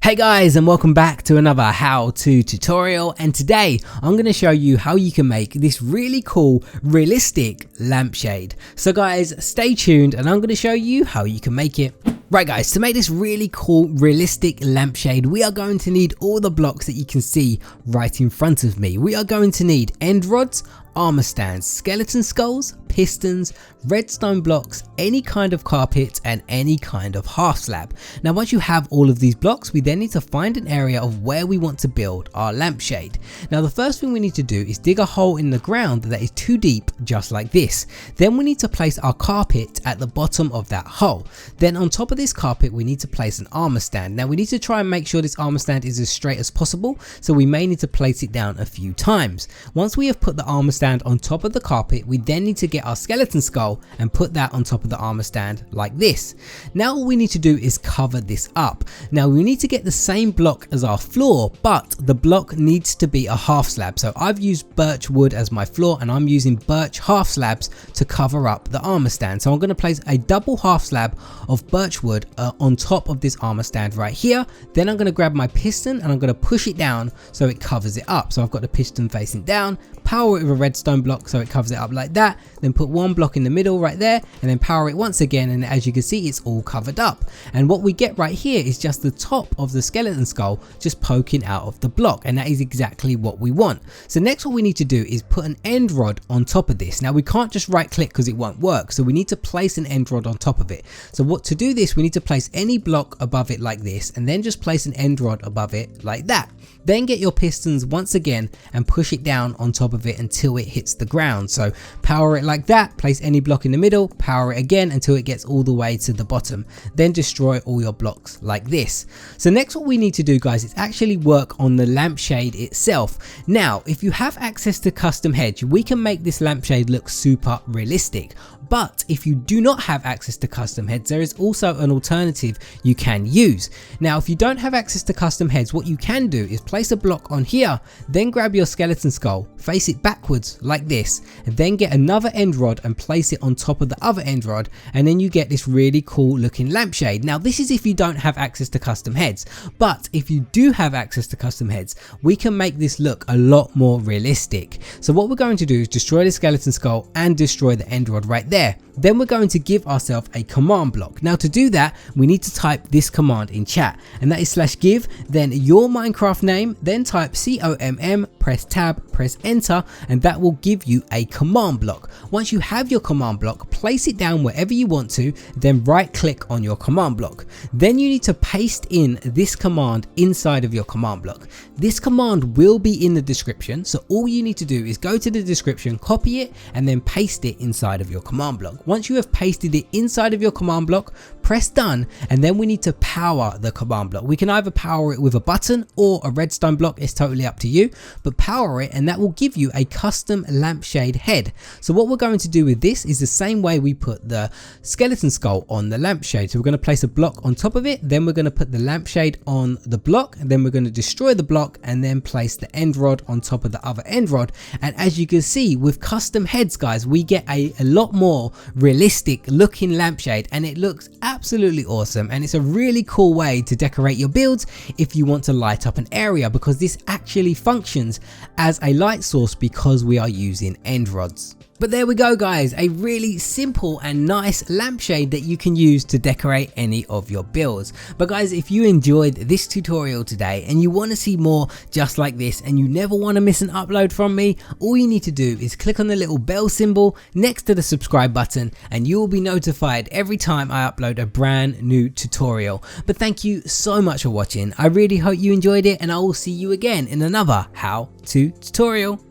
Hey guys, and welcome back to another how-to tutorial, and today I'm going to show you how you can make this really cool realistic lampshade. So guys, stay tuned and I'm going to show you how you can make it. Right guys, to make this really cool realistic lampshade, we are going to need all the blocks that you can see right in front of me. We are going to need end rods, armor stands, skeleton skulls, pistons, redstone blocks, any kind of carpet and any kind of half slab. Now once you have all of these blocks, we then need to find an area of where we want to build our lampshade. Now the first thing we need to do is dig a hole in the ground that is 2 deep, just like this. Then we need to place our carpet at the bottom of that hole. Then on top of this carpet we need to place an armor stand. Now we need to try and make sure this armor stand is as straight as possible, so we may need to place it down a few times. Once we have put the armor stand on top of the carpet, we then need to get our skeleton skull and put that on top of the armor stand like this. Now all we need to do is cover this up. Now we need to get the same block as our floor, but the block needs to be a half slab. So I've used birch wood as my floor and I'm using birch half slabs to cover up the armor stand. So I'm going to place a double half slab of birch wood on top of this armor stand right here. Then I'm going to grab my piston and I'm going to push it down so it covers it up. So I've got the piston facing down, power it with a redstone block so it covers it up like that, then put one block in the middle right there and then power it once again, and as you can see it's all covered up. And what we get right here is just the top of the skeleton skull just poking out of the block, and that is exactly what we want. So next what we need to do is put an end rod on top of this. Now we can't just right click because it won't work, so we need to place an end rod on top of it. So to do this we need to place any block above it like this and then just place an end rod above it like that. Then get your pistons once again and push it down on top of it until it hits the ground. So power it like that, place any block in the middle, power it again until it gets all the way to the bottom. Then destroy all your blocks like this. So next what we need to do guys is actually work on the lampshade itself. Now if you have access to custom hedge, we can make this lampshade look super realistic. But if you do not have access to custom heads, there is also an alternative you can use. Now if you don't have access to custom heads, what you can do is place a block on here, then grab your skeleton skull, face it backwards like this, and then get another end rod and place it on top of the other end rod, and then you get this really cool looking lampshade. Now this is if you don't have access to custom heads, but if you do have access to custom heads, we can make this look a lot more realistic. So what we're going to do is destroy the skeleton skull and destroy the end rod right there. Then we're going to give ourselves a command block. Now to do that we need to type this command in chat, and that is /give, then your Minecraft name, then type COMM, press tab, press enter, and that will give you a command block. Once you have your command block, place it down wherever you want to, then right click on your command block. Then you need to paste in this command inside of your command block. This command will be in the description, so all you need to do is go to the description, copy it, and then paste it inside of your command block. Once you have pasted it inside of your command block, press done, and then we need to power the command block. We can either power it with a button or a redstone block, it's totally up to you, but power it and that will give you a custom lampshade head. So what we're going to do with this is the same way we put the skeleton skull on the lampshade. So we're going to place a block on top of it, then we're going to put the lampshade on the block, and then we're going to destroy the block and then place the end rod on top of the other end rod. And as you can see with custom heads guys, we get a lot more realistic looking lampshade, and it looks absolutely awesome, and it's a really cool way to decorate your builds if you want to light up an area, because this actually functions as a light source because we are using end rods. But there we go guys, a really simple and nice lampshade that you can use to decorate any of your builds. But guys, if you enjoyed this tutorial today and you want to see more just like this and you never want to miss an upload from me, all you need to do is click on the little bell symbol next to the subscribe button and you will be notified every time I upload a brand new tutorial. But thank you so much for watching, I really hope you enjoyed it, and I will see you again in another how to tutorial.